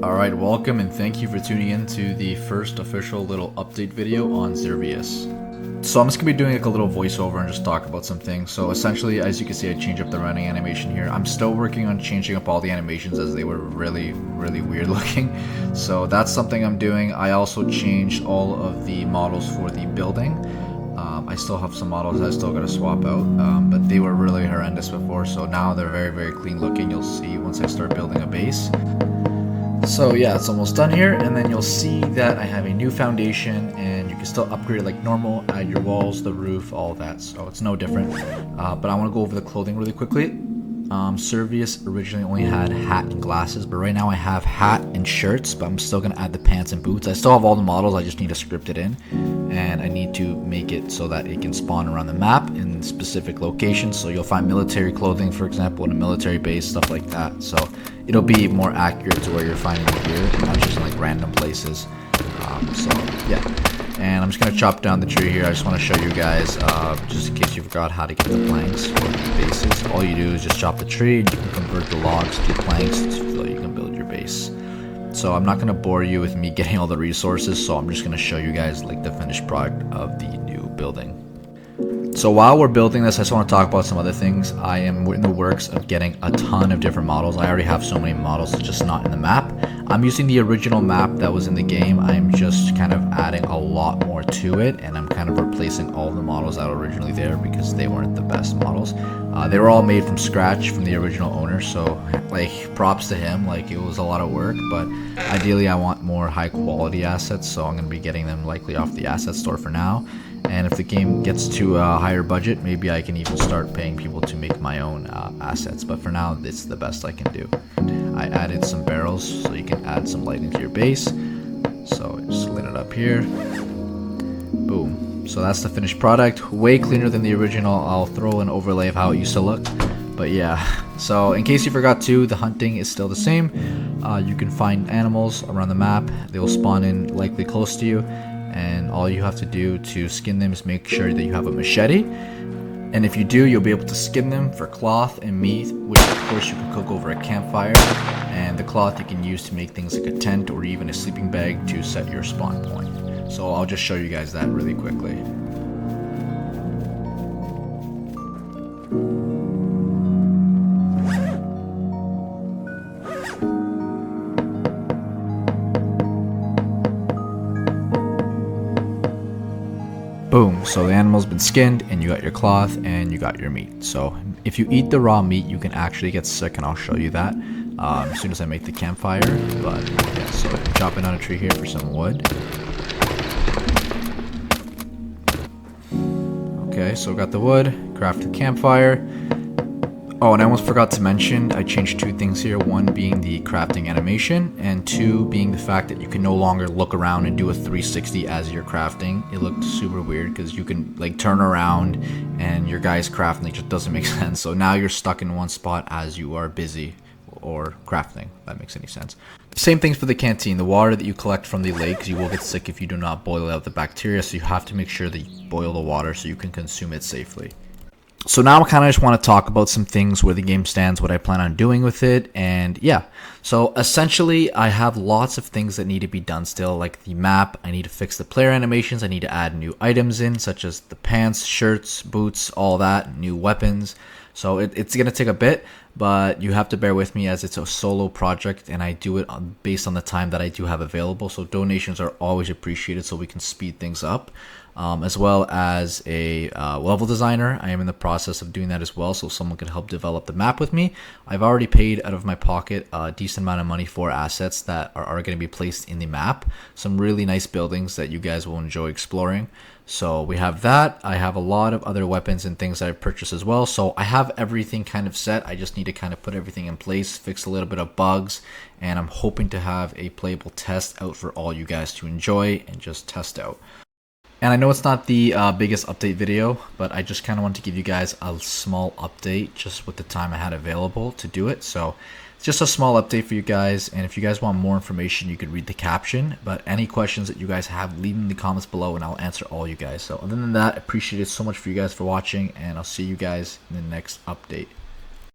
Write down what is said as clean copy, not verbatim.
Alright, welcome and thank you for tuning in to the first official little update video on Zurvius. So I'm just going to be doing like a little voiceover and just talk about some things. So essentially, as you can see, I changed up the running animation here. I'm still working on changing up all the animations as they were really weird looking. So that's something I'm doing. I also changed all of the models for the building. I still have some models I still got to swap out, but they were really horrendous before. So now they're very clean looking. You'll see once I start building a base. So yeah, it's almost done here, and then you'll see that I have a new foundation, and you can still upgrade it like normal, add your walls, the roof, all that, so it's no different. But I want to go over the clothing really quickly. Zurvius originally only had hat and glasses, but right now I have hat and shirts, but I'm still going to add the pants and boots. I still have all the models, I just need to script it in, and I need to make it so that it can spawn around the map in specific locations. So you'll find military clothing, for example, in a military base, stuff like that. So it'll be more accurate to where you're finding it here, not just in like random places. So yeah, and I'm just gonna chop down the tree here. I just want to show you guys, just in case you forgot how to get the planks for the bases. All you do is just chop the tree, and you can convert the logs to planks so you can build your base. So I'm not gonna bore you with me getting all the resources, so I'm just gonna show you guys like the finished product of the new building. So while we're building this, I just want to talk about some other things. I am in the works of getting a ton of different models. I already have so many models, it's just not in the map. I'm using the original map that was in the game. I'm just kind of adding a lot more to it, and I'm kind of replacing all the models that were originally there because they weren't the best models. They were all made from scratch from the original owner, so like props to him. Like it was a lot of work, but ideally I want more high quality assets, so I'm going to be getting them likely off the asset store for now. And if the game gets to a higher budget, maybe I can even start paying people to make my own assets. But for now, it's the best I can do. I added some barrels so you can add some lighting to your base. So just lit it up here. Boom. So that's the finished product. Way cleaner than the original. I'll throw an overlay of how it used to look. But yeah, so in case you forgot too, the hunting is still the same. You can find animals around the map. They will spawn in likely close to you. And all you have to do to skin them is make sure that you have a machete. And if you do, you'll be able to skin them for cloth and meat, which of course you can cook over a campfire. And the cloth you can use to make things like a tent or even a sleeping bag to set your spawn point. So I'll just show you guys that really quickly. Boom, so the animal's been skinned and you got your cloth and you got your meat. So if you eat the raw meat, you can actually get sick, and I'll show you that as soon as I make the campfire. But yeah, so chopping down a tree here for some wood. Okay, so got the wood, craft the campfire. Oh, and I almost forgot to mention, I changed two things here. One being the crafting animation, and two being the fact that you can no longer look around and do a 360 as you're crafting. It looked super weird because you can like turn around and your guy's crafting. It just doesn't make sense. So now you're stuck in one spot as you are busy or crafting, if that makes any sense. Same things for the canteen. The water that you collect from the lakes, you will get sick if you do not boil out the bacteria. So you have to make sure that you boil the water so you can consume it safely. So now I kind of just want to talk about some things where the game stands, what I plan on doing with it, and yeah. So essentially, I have lots of things that need to be done still, like the map. I need to fix the player animations. I need to add new items in, such as the pants, shirts, boots, all that, new weapons. So it's going to take a bit, but you have to bear with me as it's a solo project, and I do it based on the time that I do have available. So donations are always appreciated so we can speed things up. As well as a level designer. I am in the process of doing that as well, so someone can help develop the map with me. I've already paid out of my pocket a decent amount of money for assets that are going to be placed in the map. Some really nice buildings that you guys will enjoy exploring. So we have that. I have a lot of other weapons and things that I've purchased as well. So I have everything kind of set. I just need to kind of put everything in place, fix a little bit of bugs, and I'm hoping to have a playable test out for all you guys to enjoy and just test out. And I know it's not the biggest update video, but I just kind of want to give you guys a small update just with the time I had available to do it. So it's just a small update for you guys. And if you guys want more information, you could read the caption. But any questions that you guys have, leave them in the comments below and I'll answer all you guys. So other than that, I appreciate it so much for you guys for watching, and I'll see you guys in the next update.